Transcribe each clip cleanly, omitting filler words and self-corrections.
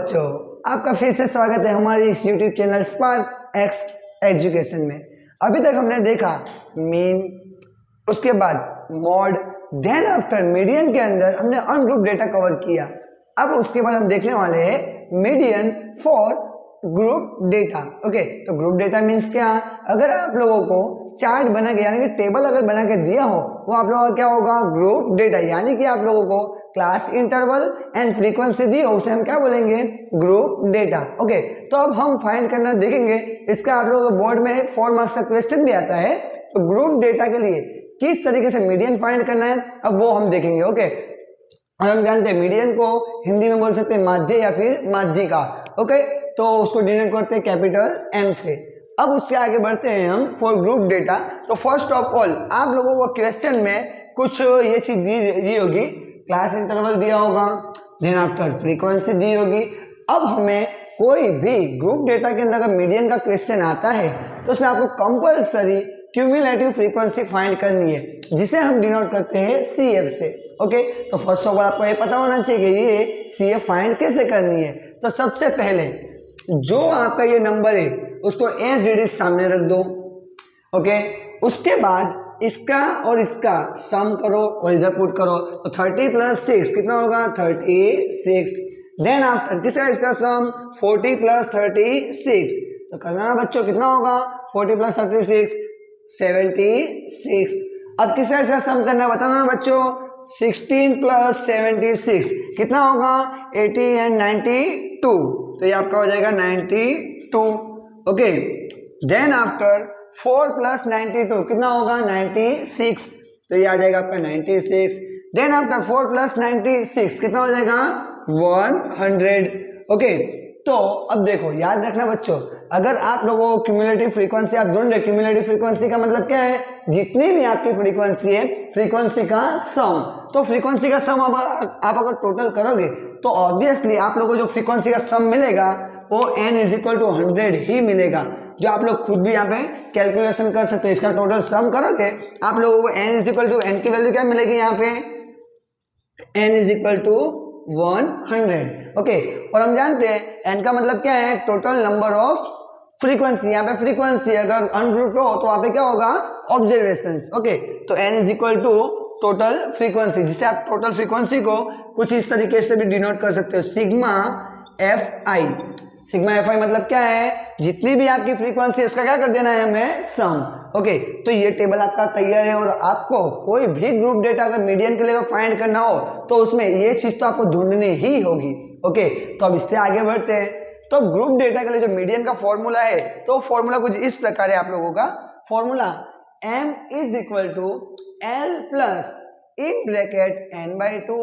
बच्चों, आपका फिर से स्वागत है हमारे इस YouTube channel spark x education में। अभी तक हमने देखा मीन, उसके बाद मॉड, देन आफ्टर मीडियन के अंदर हमने अनग्रुप डेटा कवर किया। अब उसके बाद हम देखने वाले हैं median for group data. Okay, तो ग्रुप डेटा मीन्स क्या? अगर आप लोगों को चार्ट बना के यानी कि टेबल अगर बना के दिया हो वो आप लोगों का क्या होगा? Group data. यानी कि आप लोगों को क्लास इंटरवल एंड फ्रीक्वेंसी दी हो उसे हम क्या बोलेंगे? Group data. ओके, तो अब हम फाइंड करना देखेंगे। इसका आप लोगों को बोर्ड में 4 मार्क्स का क्वेश्चन भी आता है। तो ग्रुप डेटा के लिए किस तरीके से मीडियन फाइंड करना है अब वो हम देखेंगे। ओके, और हम जानते हैं मीडियन को हिंदी में बोल सकते हैं माध्य या फिर माध्यिका। ओके, तो उसको डिनोट करते हैं कैपिटल एम से। अब उससे आगे बढ़ते हैं हम फॉर ग्रुप डेटा। तो फर्स्ट ऑफ ऑल आप लोगों को क्वेश्चन में कुछ ये चीज दी होगी, क्लास इंटरवल दिया होगा, देन आफ्टर फ्रीक्वेंसी दी होगी। अब हमें कोई भी ग्रुप डेटा के अंदर अगर मीडियन का क्वेश्चन आता है तो उसमें आपको कंपलसरी क्यूमुलेटिव फ्रीक्वेंसी फाइंड करनी है, जिसे हम डिनोट करते हैं CF से। ओके, तो फर्स्ट ऑफ ऑल आपको ये पता होना चाहिए कि ये CF फाइंड कैसे करनी है। तो सबसे पहले जो आपका ये नंबर है उसको एज इट इज सामने रख दो। ओके, उसके बाद इसका और इसका सम करो और इधर पुट करो। तो 30 + 6 कितना होगा? 36। देन आफ्टर किसका इसका सम? 40 + 36। तो करना ना बच्चों, कितना होगा? 40 + 36 76। अब किसका इसका सम करना बताना ना बच्चों। 16 + 76 कितना होगा? 80 एंड 92। तो ये आपका हो जाएगा 92। ओके, देन आफ्टर 4 + 92 कितना होगा? 96। तो ये आ जाएगा आपका 96। देन आफ्टर 4 + 96 कितना हो जाएगा? 100। ओके, तो अब देखो याद रखना बच्चों, अगर आप लोगों को क्यूमुलेटिव फ्रीक्वेंसी आप ढूंढ रहे, क्यूमुलेटिव फ्रीक्वेंसी का मतलब क्या है? जितनी भी आपकी फ्रीक्वेंसी है फ्रीक्वेंसी का सम। तो फ्रीक्वेंसी का सम आप अगर टोटल करोगे तो ऑब्वियसली आप लोगों को जो फ्रीक्वेंसी का सम मिलेगा वो n = 100 ही मिलेगा, जो आप लोग खुद भी यहाँ पे कैलकुलेशन कर सकते हो। इसका टोटल सम करोगे आप लोगों को n की वैल्यू क्या मिलेगी? यहाँ पे n = 100। ओके, और हम जानते हैं n का मतलब क्या है? Total number of frequency. यहाँ पे फ्रीक्वेंसी अगर अनग्रुप्ड हो तो वहां पे क्या होगा? ऑब्जर्वेशंस। ओके, तो n = टोटल फ्रीक्वेंसी, जिसे आप टोटल फ्रीक्वेंसी को कुछ इस तरीके से भी डिनोट कर सकते हो, सिग्मा fi। सिग्मा fi मतलब क्या है? जितनी भी आपकी फ्रीक्वेंसी है उसका क्या कर देना है हमें? सम। ओके, तो ये टेबल आपका तैयार है। और आपको कोई भी ग्रुप डेटा अगर मीडियन के लिए फाइंड करना हो तो उसमें ये चीज तो आपको ढूंढनी ही होगी। ओके, तो अब इससे आगे बढ़ते हैं। तो ग्रुप डेटा के लिए जो मीडियन का फॉर्मूला है तो फॉर्मूला कुछ इस प्रकार है। आप लोगों का formula m = L plus in bracket n/2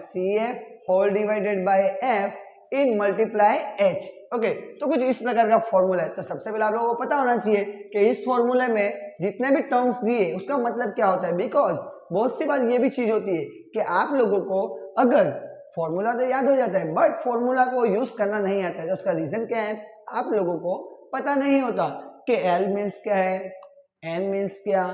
- CF whole divided by f in multiply h। Okay, तो कुछ इस प्रकार का फॉर्मूला है। तो सबसे पहले आप लोगों को पता होना चाहिए कि इस फॉर्मूले में जितने भी टर्म्स दिए उसका मतलब क्या होता है। बिकॉज बहुत सी बार ये भी चीज होती है कि आप लोगों को अगर फॉर्मूला तो याद हो जाता है बट फॉर्मूला को यूज करना नहीं आता है। तो उसका रीजन क्या है? आप लोगों को पता नहीं होता कि L मीन्स क्या है, N मीन्स क्या,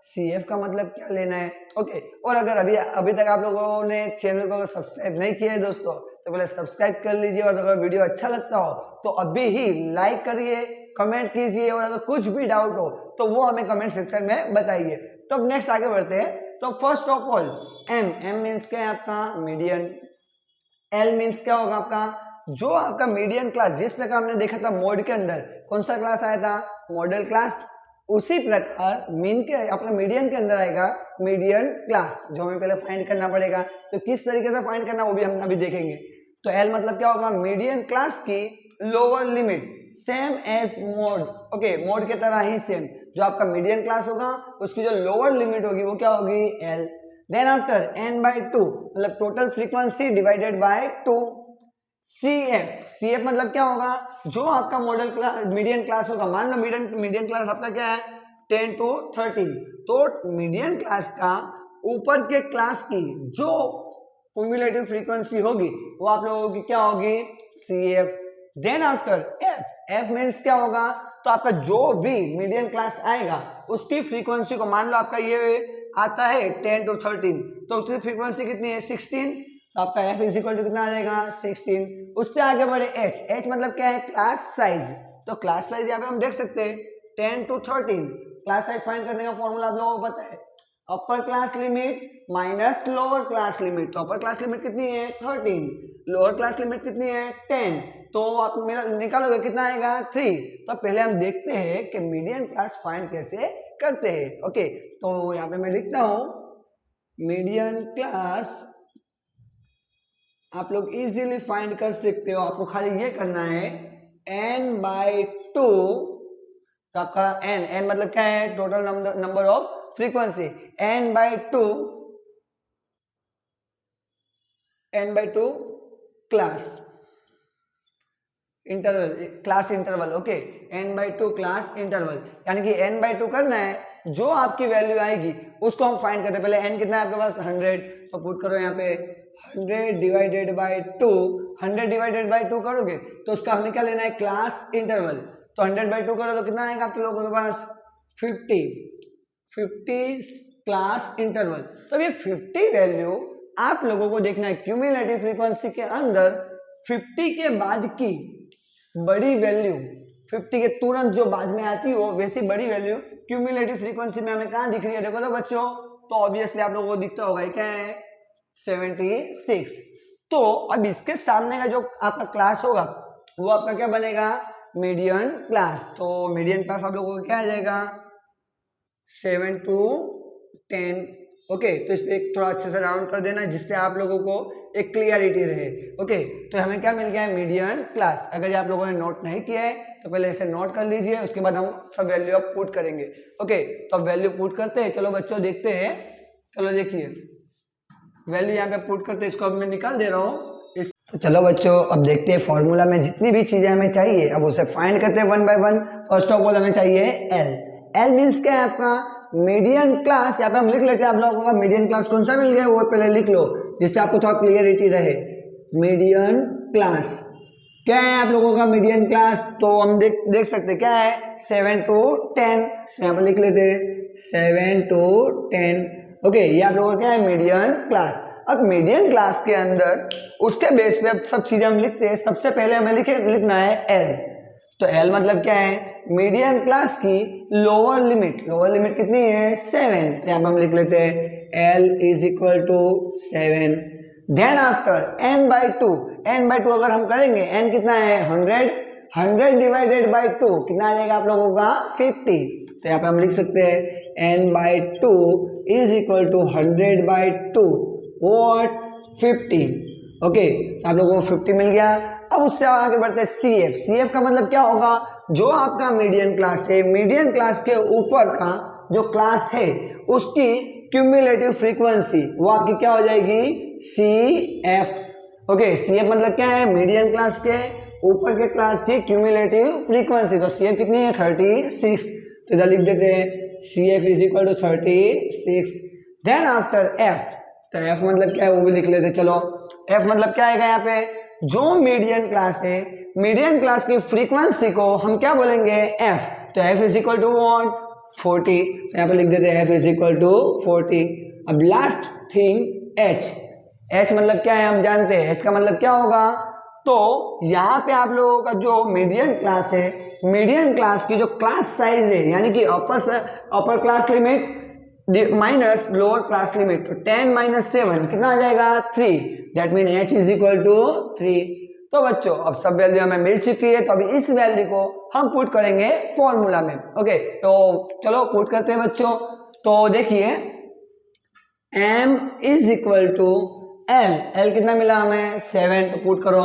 CF का मतलब क्या लेना है। ओके, और अगर अभी तक आप लोगों ने चैनल को सब्सक्राइब नहीं किया है दोस्तों तो पहले सब्सक्राइब कर लीजिए। और अगर वीडियो अच्छा लगता हो तो अभी ही लाइक करिए, कमेंट कीजिए, और अगर कुछ भी डाउट हो तो वो हमें कमेंट सेक्शन में बताइए। तो अब नेक्स्ट आगे बढ़ते हैं। तो first of all m means क्या है? आपका मीडियन। L मीन्स क्या होगा? आपका जो आपका मीडियन क्लास, जिस प्रकार हमने देखा था मोड के अंदर कौन सा क्लास आया था? Model class. उसी प्रकार मीन के आपका मीडियन के अंदर आएगा मीडियन क्लास, जो हमें पहले फाइंड करना पड़ेगा। तो किस तरीके से फाइंड करना वो भी हम अभी देखेंगे। तो L मतलब क्या होगा? मीडियन क्लास की lower limit, same as mode. Okay, mode के तरह ही सेम, जो आपका मीडियन क्लास होगा उसकी जो लोअर लिमिट होगी वो क्या होगी? L। देन आफ्टर n/2 मतलब total frequency divided by 2। CF मतलब क्या होगा? जो आपका मॉडल क्लास मीडियन क्लास होगा, मान लो मीडियन क्लास आपका क्या है? 10 to 13। तो मीडियन क्लास का ऊपर के क्लास की जो क्युमुलेटिव फ्रीक्वेंसी होगी वो आप लोगों की क्या होगी? CF। Then after F means क्या होगा? तो आपका जो भी मीडियन क्लास आएगा उसकी फ्रीक्वेंसी को, मान लो आपका ये आता है 10 to 13, तो उसकी फ्रीक्वेंसी कितनी है? 16। तो आपका f इज इक्वल टू कितना आ जाएगा 16। उससे आगे बढ़े h मतलब क्या है क्लास साइज। तो क्लास साइज यहाँ पे हम देख सकते हैं 10 to 13। क्लास साइज फाइंड करने का फॉर्मूला आप लोगों को पता है, अपर class limit minus lower class limit. तो अपर क्लास लिमिट कितनी है 13, लोअर क्लास लिमिट कितनी है 10। तो आप मेरा निकालोगे कितना आएगा 3। तो पहले हम देखते हैं कि मीडियन क्लास फाइंड कैसे करते हैं। ओके, तो यहाँ पे मैं लिखता हूं मीडियन क्लास आप लोग इजीली फाइंड कर सकते हो। आपको खाली ये करना है n/2 का n मतलब क्या है total number of frequency, n/2 class interval, class interval. Okay, n/2 class interval, यानी कि n/2 करना है, जो आपकी वैल्यू आएगी उसको हम फाइंड करते हैं। पहले n कितना है आपके पास 100, तो पुट करो यहाँ पे 100 डिवाइडेड बाय 2। 100 डिवाइडेड बाय 2 करोगे तो उसका हमें क्या लेना है क्लास इंटरवल। तो 100/2 करो तो कितना आएगा आपके लोगों के पास 50 क्लास इंटरवल। तो ये 50 वैल्यू आप लोगों को देखना है क्यूमुलेटिव फ्रीक्वेंसी के अंदर 50 के बाद की बड़ी वैल्यू, 50 के तुरंत जो बाद में आती हो वैसी बड़ी वैल्यू क्यूमुलेटिव फ्रीक्वेंसी में हमें कहाँ दिख रही है देखो तो बच्चों। तो ऑब्वियसली आप लोगों को दिखता होगा क्या है 76। तो अब इसके सामने का जो आपका क्लास होगा वो आपका क्या बनेगा मीडियन क्लास। तो मीडियन क्लास आप लोगों को क्या आ जाएगा 7 to 10। ओके, तो इस पे थोड़ा अच्छे से राउंड कर देना जिससे आप लोगों को एक क्लियरिटी रहे। ओके, तो हमें क्या मिल गया है मीडियन क्लास। अगर ये आप लोगों ने नोट नहीं किया है तो पहले इसे नोट कर लीजिए, उसके बाद हम सब वैल्यू अब पुट करेंगे। ओके, तो अब वैल्यू पुट करते हैं। चलो बच्चों देखते हैं, चलो देखिए वैल्यू यहाँ पे पुट करते हैं, इसको अब मैं निकाल दे रहा हूँ। तो चलो बच्चों अब देखते हैं फॉर्मूला में जितनी भी चीजें हमें चाहिए अब उसे फाइंड करते हैं one by one. First of all हमें चाहिए एल मीन्स क्या है आपका मीडियन क्लास। यहाँ पे हम लिख लेते हैं आप लोगों का मीडियन क्लास कौन सा मिल गया वो पहले लिख लो जिससे आपको थोड़ा क्लियरिटी रहे। मीडियन क्लास क्या है आप लोगों का मीडियन क्लास, तो हम देख सकते हैं क्या है 7 to 10। तो यहाँ पर लिख लेते हैं 7 to 10। ओके, ये आप लोगों का क्या है मीडियन क्लास। अब मीडियन क्लास के अंदर उसके बेस पे अब सब चीजें हम लिखते हैं। सबसे पहले हमें लिखना है एल। तो एल मतलब क्या है मीडियन क्लास की लोअर लिमिट। लोअर लिमिट कितनी है 7। तो यहाँ पे हम लिख लेते हैं L is equal to 7। Then after n/2 n/2 अगर हम करेंगे n कितना है 100 डिवाइडेड बाय 2 कितना आ जाएगा आप लोगों का 50। तो यहाँ पे हम लिख सकते हैं n/2 is equal to 100/2 what 50। Okay, आप लोगों को 50 मिल गया। अब उससे आगे बढ़ते हैं CF। CF का मतलब क्या होगा जो आपका मीडियन क्लास है, मीडियन क्लास के ऊपर का जो क्लास है उसकी क्यूमुलेटिव फ्रीक्वेंसी वो आपकी क्या हो जाएगी CF। ओके, CF मतलब क्या है मीडियन क्लास के ऊपर के क्लास की क्यूमुलेटिव फ्रीक्वेंसी। तो CF कितनी है 36। तो इधर लिख देते हैं CF is equal to 36। Then after F, तो F मतलब क्या है वो भी लिख लेते। चलो F मतलब क्या आएगा यहाँ पे जो मीडियन क्लास है मीडियन क्लास की फ्रीक्वेंसी को हम क्या बोलेंगे F। तो F is equal to what 40। तो यहाँ पे लिख देते हैं F इज इक्वल टू 40। अब लास्ट थिंग H मतलब क्या है हम जानते हैं, H का मतलब क्या होगा। तो यहाँ पे आप लोगों का जो मीडियन क्लास है मीडियन क्लास की जो क्लास साइज है यानी कि upper class limit minus lower class limit, तो 10 - 7 कितना आ जाएगा 3। That mean H is equal to 3। तो बच्चों अब सब वैल्यू हमें मिल चुकी है, तो अभी इस वैल्यू को हम पुट करेंगे फॉर्मूला में। ओके, तो चलो पुट करते हैं बच्चों। तो देखिए M is equal to L कितना मिला हमें 7। तो पुट करो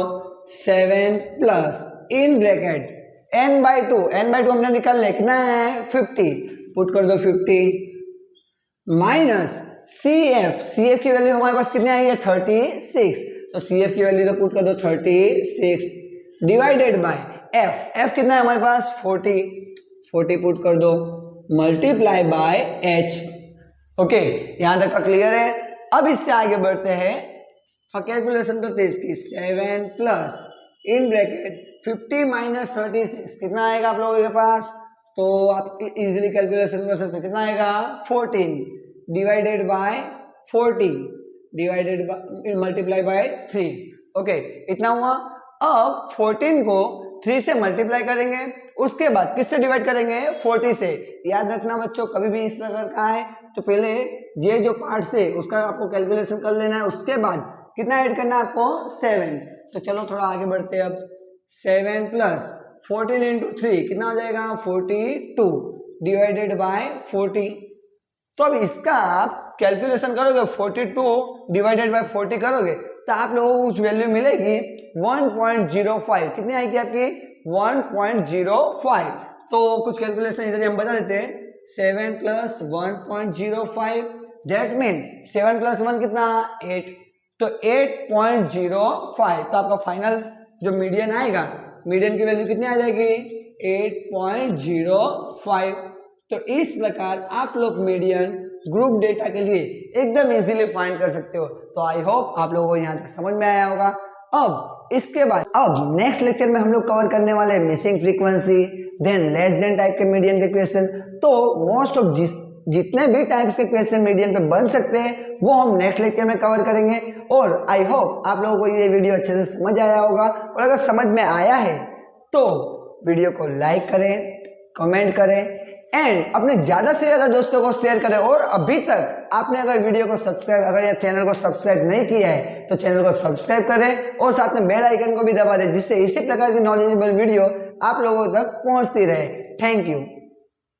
7 प्लस इन ब्रैकेट n/2 हमने निकाल लिखना है 50। पुट कर दो 50 माइनस CF की वैल्यू हमारे पास कितनी आई है 36। तो CF की वैल्यू तो पुट कर दो 36 डिवाइडेड बाय F कितना है हमारे पास 40 पुट कर दो मल्टीप्लाई बाय H। ओके, यहां तक का क्लियर है। अब इससे आगे बढ़ते हैं, कैलकुलेशन करते हैं इसकी 7 प्लस इन ब्रैकेट 50 - 36 कितना आएगा आप लोगों के पास। तो आप इजीली कैलकुलेशन कर सकते हो कितना आएगा 14 divided by 40। Divided by multiply by 3। Okay, इतना हुआ। अब 14 को 3 से मल्टीप्लाई करेंगे, उसके बाद किससे डिवाइड करेंगे? 40 से। याद रखना बच्चों, कभी भी इस प्रकार का है तो पहले ये जो पार्ट है उसका आपको कैलकुलेशन कर लेना है, उसके बाद कितना ऐड करना है आपको? 7। तो चलो थोड़ा आगे बढ़ते हैं। अब 7 प्लस 14 इंटू 3 कितना हो जाएगा? 42 डिवाइडेड बाय 40। तो अब इसका आप कैलकुलेशन करोगे, 42 डिवाइडेड बाय 40 करोगे तो आप लोगों को कुछ वैल्यू मिलेगी 1.05। कितनी आएगी आपकी? 1.05। तो कुछ कैलकुलेशन इधर हम बता देते हैं। 7 प्लस 1.05 दैट मीन 7 प्लस 1 कितना? 8। तो 8.05। तो आपका फाइनल जो मीडियन आएगा, मीडियन की वैल्यू कितनी आ जाएगी? 8.05। तो इस प्रकार आप लोग मीडियन ग्रुप डेटा के लिए एकदम इजीली फाइंड कर सकते हो। तो आई होप आप लोगों को यहाँ तक समझ में आया होगा। अब इसके बाद अब नेक्स्ट लेक्चर में हम लोग कवर करने वाले हैं missing frequency, than less than type के मीडियन के क्वेश्चन। तो मोस्ट ऑफ जितने भी टाइप्स के क्वेश्चन मीडियन पे बन सकते हैं वो हम नेक्स्ट लेक्चर में कवर करेंगे। और आई होप आप लोगों को ये वीडियो अच्छे से समझ आया होगा, और अगर समझ में आया है तो वीडियो को लाइक करें, कमेंट करें एंड अपने ज्यादा से ज्यादा दोस्तों को शेयर करें। और अभी तक आपने अगर वीडियो को सब्सक्राइब, अगर या चैनल को सब्सक्राइब नहीं किया है तो चैनल को सब्सक्राइब करें और साथ में बेल आइकन को भी दबा दें, जिससे इसी प्रकार की नॉलेजेबल वीडियो आप लोगों तक पहुंचती रहे। Thank you.